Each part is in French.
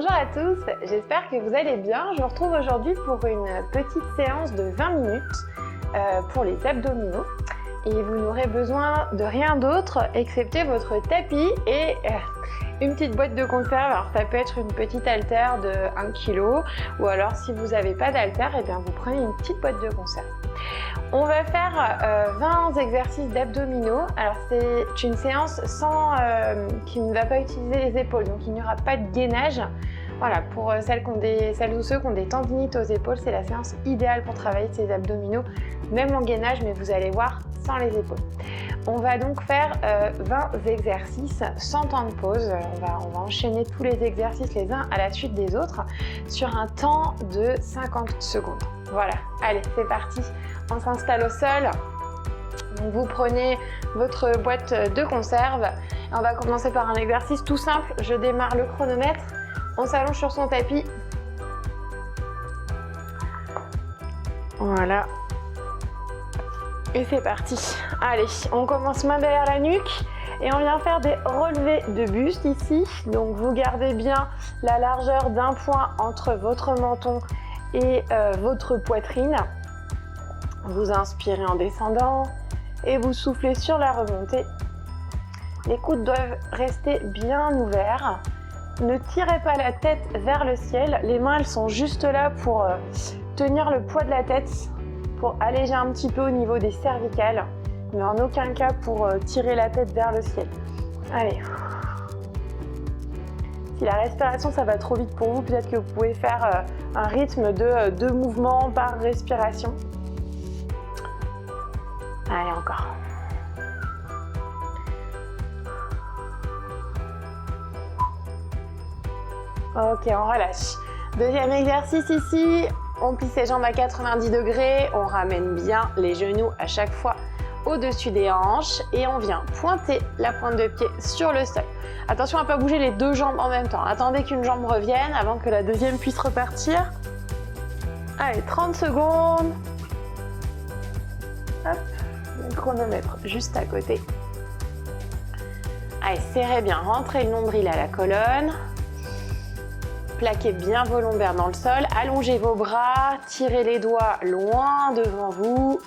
Bonjour à tous, j'espère que vous allez bien. Je vous retrouve aujourd'hui pour une petite séance de 20 minutes pour les abdominaux. Et vous n'aurez besoin de rien d'autre excepté votre tapis et une petite boîte de conserve. Alors ça peut être une petite haltère de 1 kg ou alors si vous n'avez pas d'haltère, eh bien vous prenez une petite boîte de conserve. On va faire 20 exercices d'abdominaux. Alors c'est une séance qui ne va pas utiliser les épaules, donc il n'y aura pas de gainage. Voilà, pour celles ou ceux qui ont des tendinites aux épaules, c'est la séance idéale pour travailler ces abdominaux, même en gainage, mais vous allez voir, sans les épaules. On va donc faire 20 exercices sans temps de pause. On va enchaîner tous les exercices les uns à la suite des autres sur un temps de 50 secondes. Voilà, allez, c'est parti. On s'installe au sol. Donc vous prenez votre boîte de conserve. On va commencer par un exercice tout simple. Je démarre le chronomètre. On s'allonge sur son tapis. Voilà. Et c'est parti. Allez, on commence main derrière la nuque et on vient faire des relevés de buste ici. Donc vous gardez bien la largeur d'un point entre votre menton et votre poitrine. Vous inspirez en descendant et vous soufflez sur la remontée. Les coudes doivent rester bien ouverts. Ne tirez pas la tête vers le ciel. Les mains, elles sont juste là pour tenir le poids de la tête, pour alléger un petit peu au niveau des cervicales, mais en aucun cas pour tirer la tête vers le ciel. Allez. Si la respiration, ça va trop vite pour vous, peut-être que vous pouvez faire un rythme de 2 mouvements par respiration. Allez, encore. Ok, on relâche. Deuxième exercice ici, on plie ses jambes à 90 degrés, on ramène bien les genoux à chaque fois au-dessus des hanches et on vient pointer la pointe de pied sur le sol. Attention à ne pas bouger les 2 jambes en même temps. Attendez qu'une jambe revienne avant que la deuxième puisse repartir. Allez, 30 secondes. Hop, le chronomètre juste à côté. Allez, serrez bien, rentrez le nombril à la colonne. Plaquez bien vos lombaires dans le sol, allongez vos bras, tirez les doigts loin devant vous.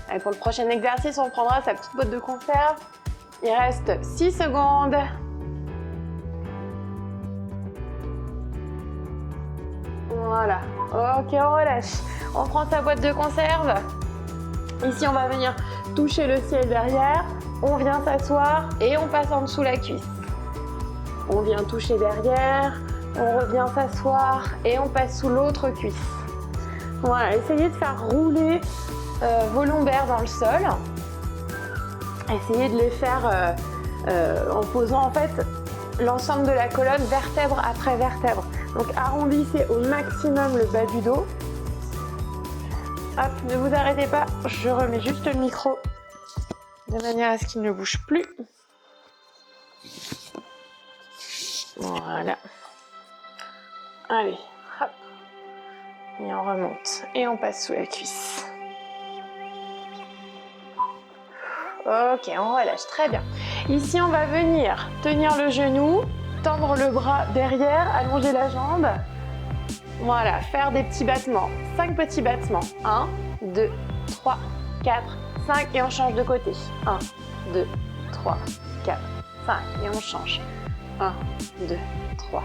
Allez, pour le prochain exercice, on prendra sa petite boîte de conserve. Il reste 6 secondes. Voilà, ok, on relâche. On prend sa boîte de conserve. Ici, on va venir toucher le ciel derrière. On vient s'asseoir et on passe en dessous la cuisse. On vient toucher derrière, on revient s'asseoir et on passe sous l'autre cuisse. Voilà, essayez de faire rouler vos lombaires dans le sol. Essayez de les faire en posant en fait l'ensemble de la colonne vertèbre après vertèbre. Donc arrondissez au maximum le bas du dos. Hop, ne vous arrêtez pas, je remets juste le micro de manière à ce qu'il ne bouge plus. Voilà. Allez, hop. Et on remonte. Et on passe sous la cuisse. Ok, on relâche. Très bien. Ici, on va venir tenir le genou, tendre le bras derrière, allonger la jambe. Voilà, faire des petits battements. 5 petits battements. 1, 2, 3, 4, 5. Et on change de côté. 1, 2, 3, 4, 5. Et on change. 1, 2, 3,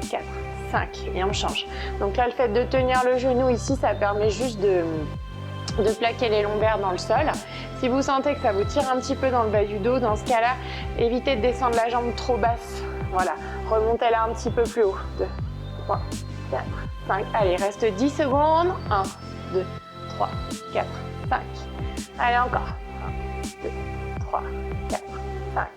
4, 5 et on change. Donc là, le fait de tenir le genou ici, ça permet juste de plaquer les lombaires dans le sol. Si vous sentez que ça vous tire un petit peu dans le bas du dos, dans ce cas-là, évitez de descendre la jambe trop basse. Voilà, remontez-la un petit peu plus haut. 2, 3, 4, 5. Allez, il reste 10 secondes. 1, 2, 3, 4, 5. Allez, encore. 1, 2, 3, 4, 5.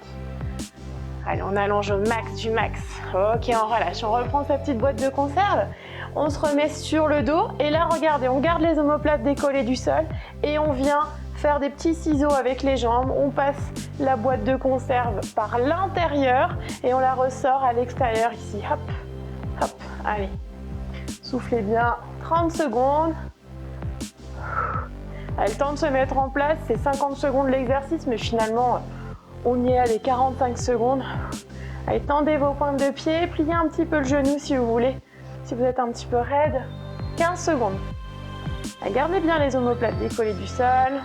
Allez, on allonge au max du max. Ok, on relâche. On reprend sa petite boîte de conserve. On se remet sur le dos. Et là, regardez, on garde les omoplates décollées du sol. Et on vient faire des petits ciseaux avec les jambes. On passe la boîte de conserve par l'intérieur. Et on la ressort à l'extérieur ici. Hop, hop. Allez. Soufflez bien 30 secondes. Allez, le temps de se mettre en place. C'est 50 secondes l'exercice. Mais finalement, on y est à les 45 secondes. Allez, tendez vos pointes de pied, pliez un petit peu le genou si vous voulez. Si vous êtes un petit peu raide, 15 secondes. Allez, gardez bien les omoplates décollées du sol.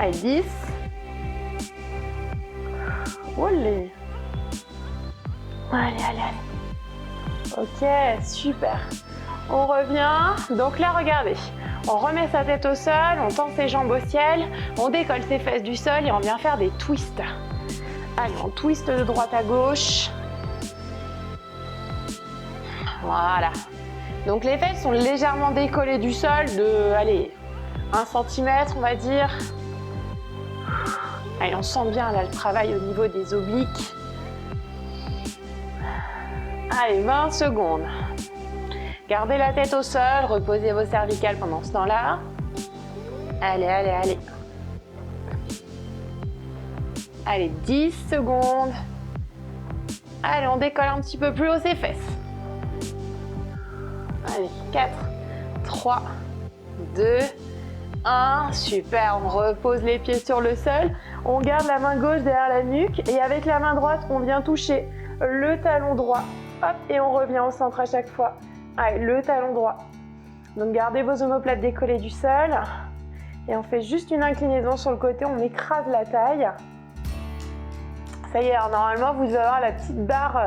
Allez, 10. Olé. Allez, allez, allez. Ok, super. On revient. Donc là, regardez. On remet sa tête au sol, on tend ses jambes au ciel, on décolle ses fesses du sol et on vient faire des twists. Allez, on twiste de droite à gauche. Voilà. Donc les fesses sont légèrement décollées du sol de, allez, 1 cm on va dire. Allez, on sent bien là le travail au niveau des obliques. Allez, 20 secondes. Gardez la tête au sol, reposez vos cervicales pendant ce temps-là. Allez, allez, allez. Allez, 10 secondes. Allez, on décolle un petit peu plus haut ses fesses. Allez, 4, 3, 2, 1. Super, on repose les pieds sur le sol. On garde la main gauche derrière la nuque et avec la main droite, on vient toucher le talon droit. Hop, et on revient au centre à chaque fois. Allez, le talon droit. Donc gardez vos omoplates décollées du sol. Et on fait juste une inclinaison sur le côté, on écrase la taille. Ça y est, alors normalement vous devez avoir la petite barre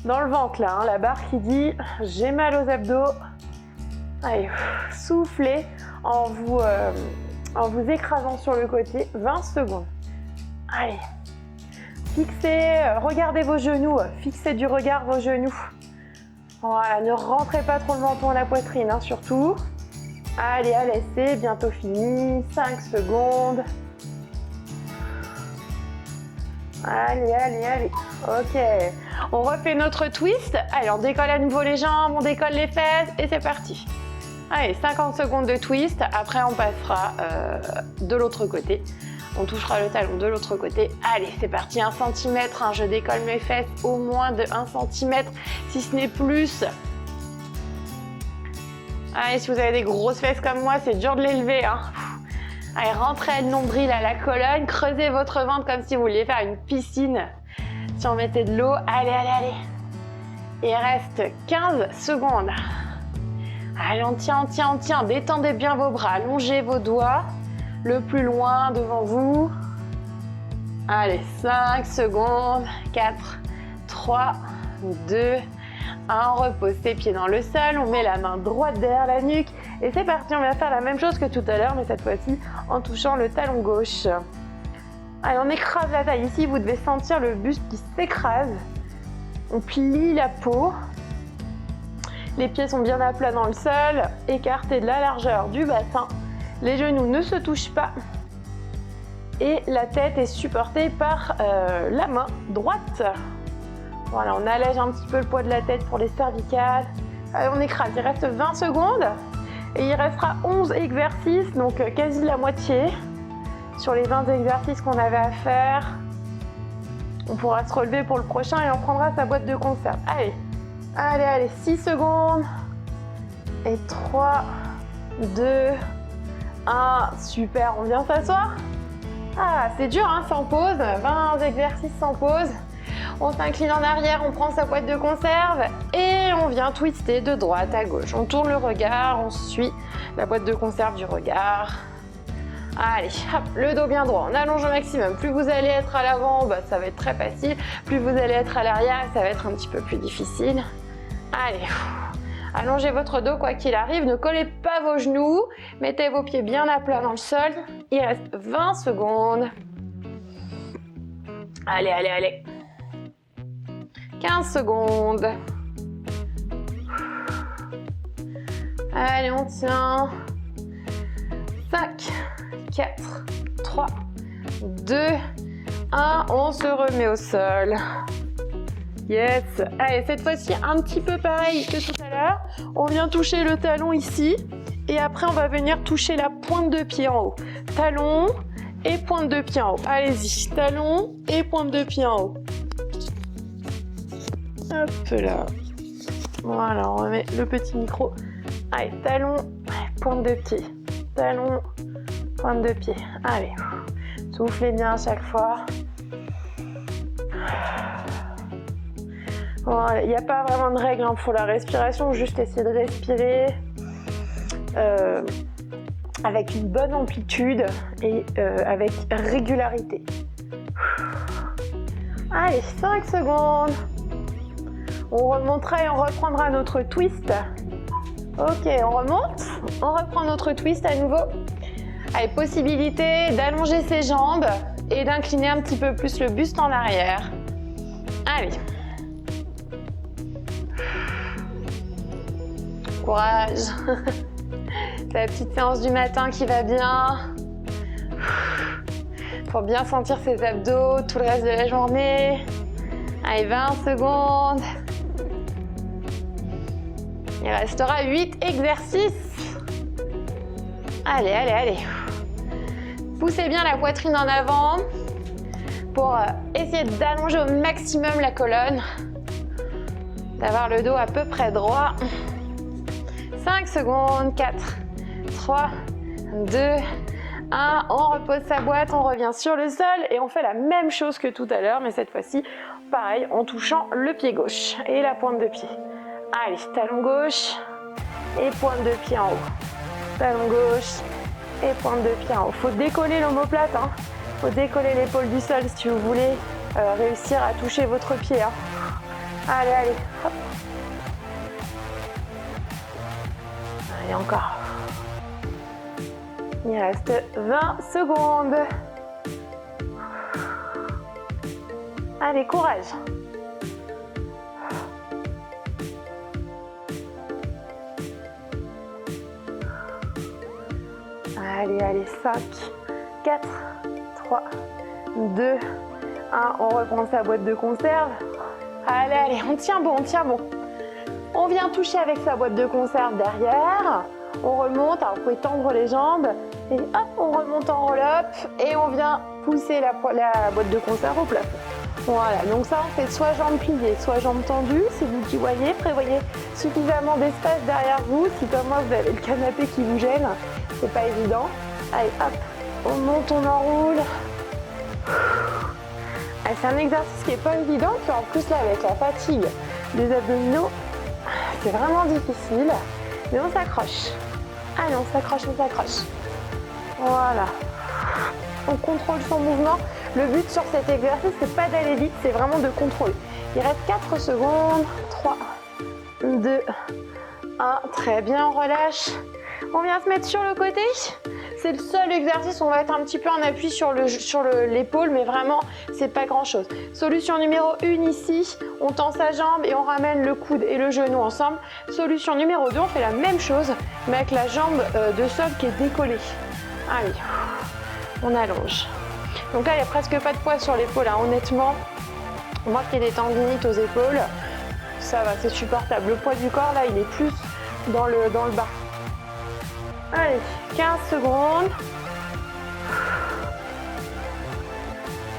dans le ventre là, hein, la barre qui dit j'ai mal aux abdos. Allez, soufflez en vous écrasant sur le côté, 20 secondes. Allez, fixez, regardez vos genoux, fixez du regard vos genoux. Voilà, ne rentrez pas trop le menton à la poitrine, hein, surtout. Allez, allez, c'est bientôt fini. 5 secondes. Allez, allez, allez. Ok. On refait notre twist. Allez, on décolle à nouveau les jambes, on décolle les fesses et c'est parti. Allez, 50 secondes de twist. Après, on passera de l'autre côté. On touchera le talon de l'autre côté. Allez, c'est parti, 1 cm. Hein, je décolle mes fesses au moins de 1 cm, si ce n'est plus. Allez, si vous avez des grosses fesses comme moi, c'est dur de les lever. Hein. Allez, rentrez le nombril à la colonne. Creusez votre ventre comme si vous vouliez faire une piscine. Si on mettait de l'eau. Allez, allez, allez. Il reste 15 secondes. Allez, on tient, on tient, on tient. Détendez bien vos bras. Allongez vos doigts le plus loin devant vous. Allez, 5 secondes, 4, 3, 2, 1. On repose ses pieds dans le sol, on met la main droite derrière la nuque et c'est parti, on va faire la même chose que tout à l'heure, mais cette fois-ci en touchant le talon gauche. Allez, on écrase la taille. Ici, vous devez sentir le buste qui s'écrase. On plie la peau. Les pieds sont bien à plat dans le sol, écartés de la largeur du bassin. Les genoux ne se touchent pas et la tête est supportée par la main droite. Voilà, on allège un petit peu le poids de la tête pour les cervicales. Allez, on écrase, il reste 20 secondes et il restera 11 exercices, donc quasi la moitié sur les 20 exercices qu'on avait à faire. On pourra se relever pour le prochain et on prendra sa boîte de conserve. Allez, allez, allez, 6 secondes et 3, 2, 1, super, on vient s'asseoir. Ah, c'est dur, hein, sans pause, 20 exercices sans pause. On s'incline en arrière, on prend sa boîte de conserve et on vient twister de droite à gauche. On tourne le regard, on suit la boîte de conserve du regard. Allez, hop, le dos bien droit, on allonge au maximum. Plus vous allez être à l'avant, bah, ça va être très facile. Plus vous allez être à l'arrière, ça va être un petit peu plus difficile. Allez, allongez votre dos quoi qu'il arrive, ne collez pas vos genoux, mettez vos pieds bien à plat dans le sol. Il reste 20 secondes. Allez, allez, allez. 15 secondes. Allez, on tient. 5, 4, 3, 2, 1. On se remet au sol. Yes. Allez, cette fois-ci, un petit peu pareil que tout à l'heure. On vient toucher le talon ici. Et après, on va venir toucher la pointe de pied en haut. Talon et pointe de pied en haut. Allez-y. Talon et pointe de pied en haut. Hop là. Voilà, on remet le petit micro. Allez, talon, pointe de pied. Talon, pointe de pied. Allez, soufflez bien à chaque fois. Voilà, il n'y a pas vraiment de règle hein, pour la respiration, juste essayer de respirer avec une bonne amplitude et avec régularité. Allez, 5 secondes. On remontera et on reprendra notre twist. Ok, on remonte. On reprend notre twist à nouveau. Allez, possibilité d'allonger ses jambes et d'incliner un petit peu plus le buste en arrière. Allez. Courage. C'est la petite séance du matin qui va bien. Pour bien sentir ses abdos tout le reste de la journée. Allez, 20 secondes. Il restera 8 exercices. Allez, allez, allez. Poussez bien la poitrine en avant pour essayer d'allonger au maximum la colonne. D'avoir le dos à peu près droit. 5 secondes, 4, 3, 2, 1. On repose sa boîte, on revient sur le sol et on fait la même chose que tout à l'heure, mais cette fois-ci, pareil, en touchant le pied gauche et la pointe de pied. Allez, talon gauche et pointe de pied en haut. Talon gauche et pointe de pied en haut. Faut décoller l'omoplate, hein. Faut décoller l'épaule du sol si vous voulez réussir à toucher votre pied. Hein. Allez, allez, hop. Allez, encore. Il reste 20 secondes. Allez, courage. Allez, allez, 5, 4, 3, 2, 1. On reprend sa boîte de conserve. Allez, allez, on tient bon, on tient bon. On vient toucher avec sa boîte de conserve derrière. On remonte, alors vous pouvez tendre les jambes. Et hop, on remonte en roll-up. Et on vient pousser la boîte de conserve au plafond. Voilà, donc ça on fait soit jambes pliées, soit jambes tendues. C'est vous qui voyez, prévoyez suffisamment d'espace derrière vous. Si comme moi vous avez le canapé qui vous gêne, c'est pas évident. Allez, hop, on monte, on enroule. C'est un exercice qui n'est pas évident, puis en plus là avec la fatigue des abdominaux, c'est vraiment difficile, mais on s'accroche. Allez, on s'accroche, on s'accroche. Voilà. On contrôle son mouvement. Le but sur cet exercice, c'est pas d'aller vite, c'est vraiment de contrôler. Il reste 4 secondes. 3, 2, 1. Très bien, on relâche. On vient se mettre sur le côté. C'est le seul exercice où on va être un petit peu en appui sur l'épaule, mais vraiment, c'est pas grand-chose. Solution numéro 1 ici, on tend sa jambe et on ramène le coude et le genou ensemble. Solution numéro 2, on fait la même chose, mais avec la jambe de sol qui est décollée. Allez, on allonge. Donc là, il n'y a presque pas de poids sur l'épaule, hein, honnêtement. Moi qui ai des tendinites aux épaules, ça va, c'est supportable. Le poids du corps, là, il est plus dans le bas. Allez, 15 secondes.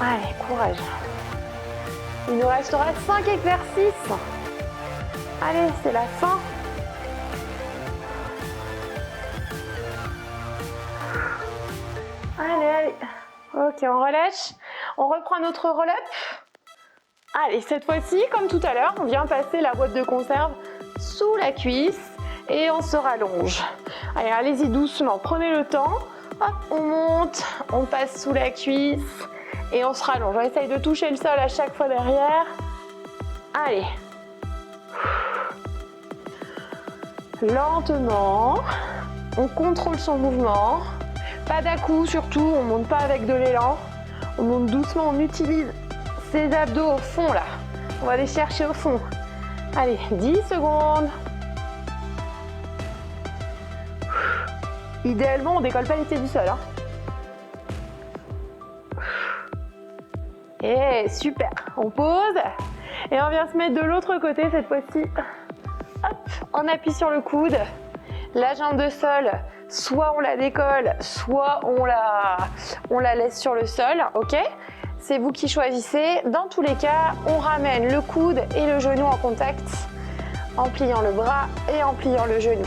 Allez, courage. Il nous restera 5 exercices. Allez, c'est la fin. Allez, allez. Ok, on relâche. On reprend notre roll-up. Allez, cette fois-ci, comme tout à l'heure, on vient passer la boîte de conserve sous la cuisse. Et on se rallonge. Allez, allez-y doucement, prenez le temps. Hop, on monte, on passe sous la cuisse et on se rallonge. On essaye de toucher le sol à chaque fois derrière. Allez. Lentement, on contrôle son mouvement. Pas d'à-coups surtout, on ne monte pas avec de l'élan. On monte doucement, on utilise ses abdos au fond là. On va les chercher au fond. Allez, 10 secondes. Idéalement, on décolle pas les pieds du sol. Hein. Et super. On pose et on vient se mettre de l'autre côté cette fois-ci. Hop, on appuie sur le coude. La jambe de sol, soit on la décolle, soit on la laisse sur le sol. Ok ? C'est vous qui choisissez. Dans tous les cas, on ramène le coude et le genou en contact en pliant le bras et en pliant le genou.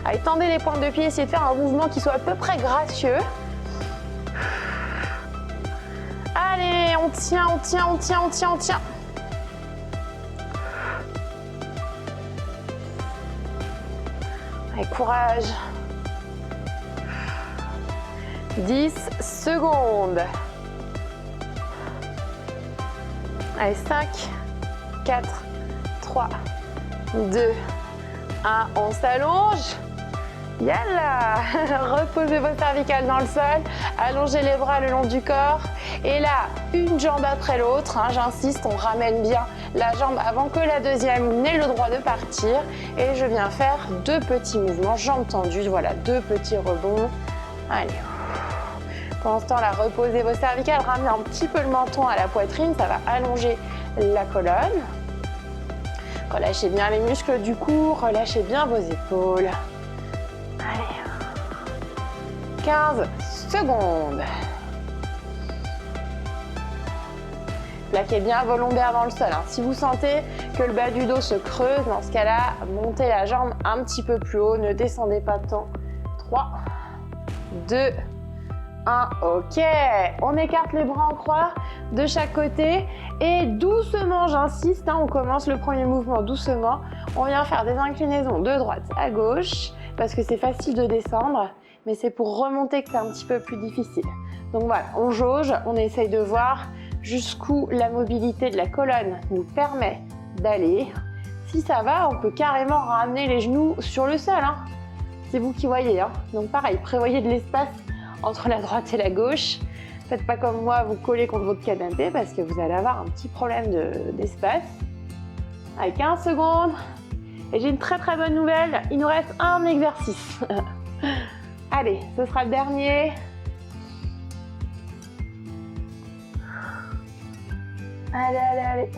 Allez, tendez les pointes de pied, essayez de faire un mouvement qui soit à peu près gracieux. Allez, on tient, on tient, on tient, on tient, on tient. Allez, courage. 10 secondes. Allez, 5, 4, 3, 2, 1. On s'allonge. Yalla. Reposez vos cervicales dans le sol. Allongez les bras le long du corps. Et là, une jambe après l'autre. Hein, j'insiste, on ramène bien la jambe avant que la deuxième n'ait le droit de partir. Et je viens faire 2 petits mouvements, jambes tendues. Voilà, 2 petits rebonds. Allez. Pendant ce temps, là, reposez vos cervicales. Ramenez un petit peu le menton à la poitrine. Ça va allonger la colonne. Relâchez bien les muscles du cou. Relâchez bien vos épaules. Allez, 15 secondes. Plaquez bien vos lombaires dans le sol. Hein. Si vous sentez que le bas du dos se creuse, dans ce cas-là, montez la jambe un petit peu plus haut. Ne descendez pas tant. 3, 2, 1. Ok. On écarte les bras en croix de chaque côté. Et doucement, j'insiste, hein, on commence le premier mouvement doucement. On vient faire des inclinaisons de droite à gauche. Parce que c'est facile de descendre, mais c'est pour remonter que c'est un petit peu plus difficile. Donc voilà, on jauge, on essaye de voir jusqu'où la mobilité de la colonne nous permet d'aller. Si ça va, on peut carrément ramener les genoux sur le sol. Hein. C'est vous qui voyez. Hein. Donc pareil, prévoyez de l'espace entre la droite et la gauche. Faites pas comme moi, vous collez contre votre canapé parce que vous allez avoir un petit problème d'espace. Allez, 15 secondes. Et j'ai une très très bonne nouvelle, il nous reste un exercice. Allez, ce sera le dernier. Allez, allez, allez.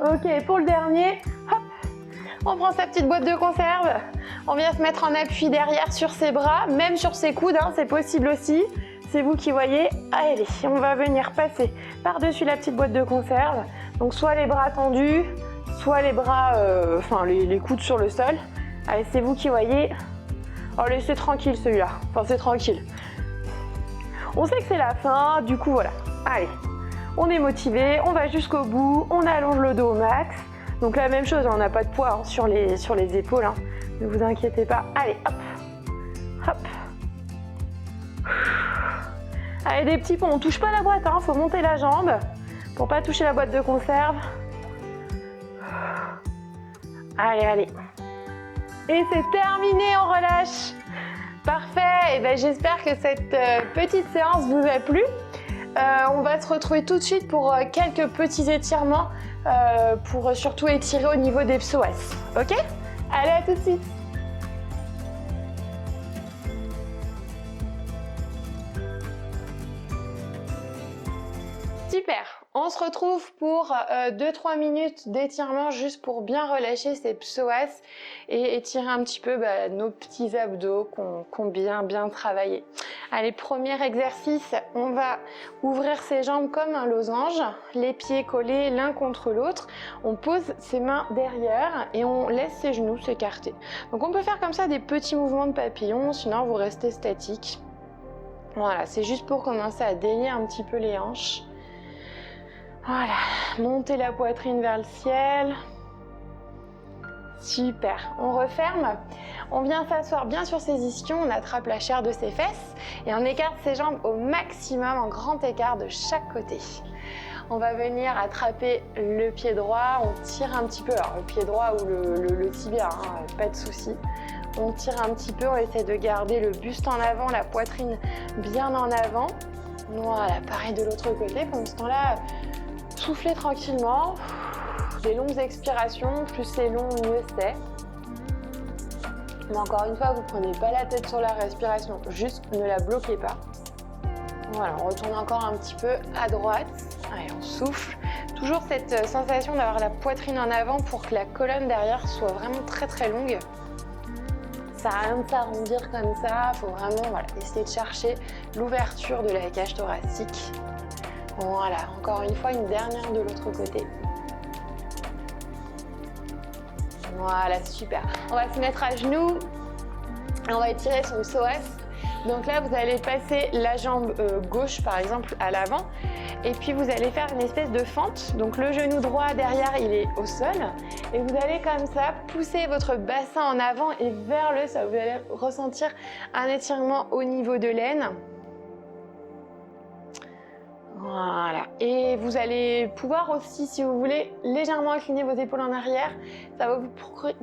Ok, pour le dernier, hop, on prend sa petite boîte de conserve. On vient se mettre en appui derrière sur ses bras, même sur ses coudes, hein, c'est possible aussi. C'est vous qui voyez. Allez, on va venir passer par-dessus la petite boîte de conserve. Donc soit les bras tendus, soit les bras, les coudes sur le sol. Allez, c'est vous qui voyez. Oh, laissez tranquille celui-là. Enfin, c'est tranquille. On sait que c'est la fin, du coup, voilà. Allez, on est motivé, on va jusqu'au bout, on allonge le dos au max. Donc la même chose, on n'a pas de poids hein, sur les épaules. Hein. Ne vous inquiétez pas. Allez, hop, hop. Allez, des petits ponts. On ne touche pas la boîte, hein. Faut monter la jambe pour pas toucher la boîte de conserve. Allez, allez. Et c'est terminé, on relâche. Parfait. Et ben, j'espère que cette petite séance vous a plu. On va se retrouver tout de suite pour quelques petits étirements pour surtout étirer au niveau des psoas. Ok? Allez, à tout de suite. Super, on se retrouve pour 2-3 minutes d'étirement juste pour bien relâcher ces psoas et étirer un petit peu nos petits abdos qu'on bien travaillé. Allez, premier exercice, on va ouvrir ses jambes comme un losange, les pieds collés l'un contre l'autre. On pose ses mains derrière et on laisse ses genoux s'écarter. Donc on peut faire comme ça des petits mouvements de papillon, sinon vous restez statique. Voilà, c'est juste pour commencer à délier un petit peu les hanches. Voilà, montez la poitrine vers le ciel. Super, on referme. On vient s'asseoir bien sur ses ischions, on attrape la chair de ses fesses et on écarte ses jambes au maximum en grand écart de chaque côté. On va venir attraper le pied droit, on tire un petit peu, alors le pied droit ou le tibia, hein, pas de souci. On tire un petit peu, on essaie de garder le buste en avant, la poitrine bien en avant. Voilà, pareil de l'autre côté, pendant ce temps-là, soufflez tranquillement. Des longues expirations, plus c'est long, mieux c'est. Mais encore une fois, vous ne prenez pas la tête sur la respiration, juste ne la bloquez pas. Voilà, on retourne encore un petit peu à droite. Allez, on souffle. Toujours cette sensation d'avoir la poitrine en avant pour que la colonne derrière soit vraiment très longue. Ça sert à rien de s'arrondir comme ça, il faut vraiment essayer de chercher l'ouverture de la cage thoracique. Voilà, encore une fois, une dernière de l'autre côté. Voilà, super. On va se mettre à genoux et on va étirer son psoas. Donc là, vous allez passer la jambe gauche, par exemple, à l'avant. Et puis, vous allez faire une espèce de fente. Donc, le genou droit derrière, il est au sol. Et vous allez comme ça pousser votre bassin en avant et vers le sol. Vous allez ressentir un étirement au niveau de l'aine. Voilà. Et vous allez pouvoir aussi, si vous voulez, légèrement incliner vos épaules en arrière. Ça va vous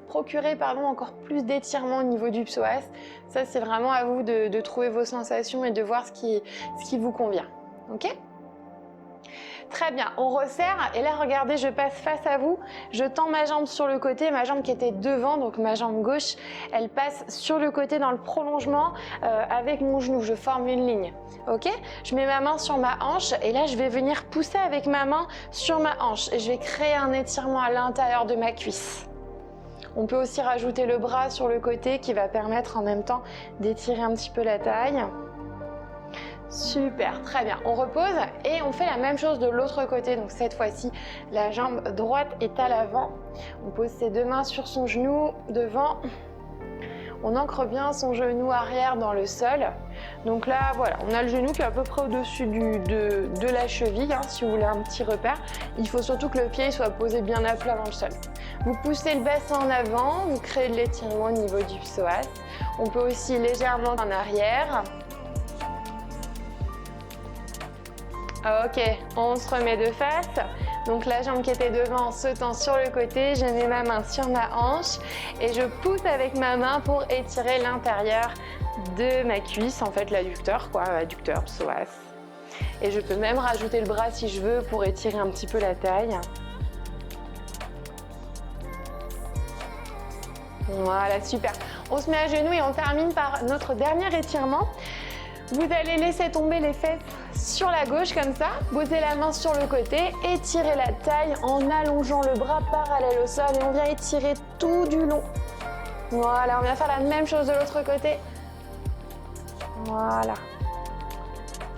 procurer encore plus d'étirement au niveau du psoas. Ça, c'est vraiment à vous de trouver vos sensations et de voir ce qui vous convient. Ok ? Très bien, on resserre et là regardez, je passe face à vous, je tends ma jambe sur le côté, ma jambe qui était devant, donc ma jambe gauche, elle passe sur le côté dans le prolongement avec mon genou, je forme une ligne. Ok, je mets ma main sur ma hanche et là je vais venir pousser avec ma main sur ma hanche et je vais créer un étirement à l'intérieur de ma cuisse. On peut aussi rajouter le bras sur le côté qui va permettre en même temps d'étirer un petit peu la taille. Super, très bien. On repose et on fait la même chose de l'autre côté. Donc cette fois-ci, la jambe droite est à l'avant. On pose ses deux mains sur son genou devant. On ancre bien son genou arrière dans le sol. Donc là, voilà, on a le genou qui est à peu près au-dessus de la cheville, hein, si vous voulez un petit repère. Il faut surtout que le pied soit posé bien à plat dans le sol. Vous poussez le bassin en avant, vous créez de l'étirement au niveau du psoas. On peut aussi légèrement en arrière. Ok, on se remet de face. Donc la jambe qui était devant se tend sur le côté, je mets ma main sur ma hanche et je pousse avec ma main pour étirer l'intérieur de ma cuisse, en fait l'adducteur, adducteur, psoas. Et je peux même rajouter le bras si je veux pour étirer un petit peu la taille. Voilà, super. On se met à genoux et on termine par notre dernier étirement. Vous allez laisser tomber les fesses sur la gauche comme ça, poser la main sur le côté, étirer la taille en allongeant le bras parallèle au sol et on vient étirer tout du long. Voilà, on vient faire la même chose de l'autre côté. Voilà.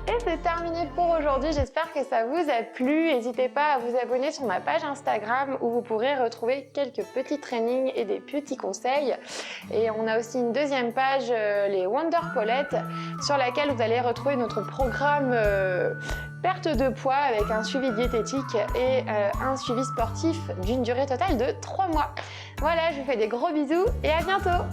Et c'est terminé pour aujourd'hui, j'espère que ça vous a plu. N'hésitez pas à vous abonner sur ma page Instagram où vous pourrez retrouver quelques petits trainings et des petits conseils. Et on a aussi une deuxième page, les Wonder Paulette, sur laquelle vous allez retrouver notre programme perte de poids avec un suivi diététique et un suivi sportif d'une durée totale de 3 mois. Voilà, je vous fais des gros bisous et à bientôt!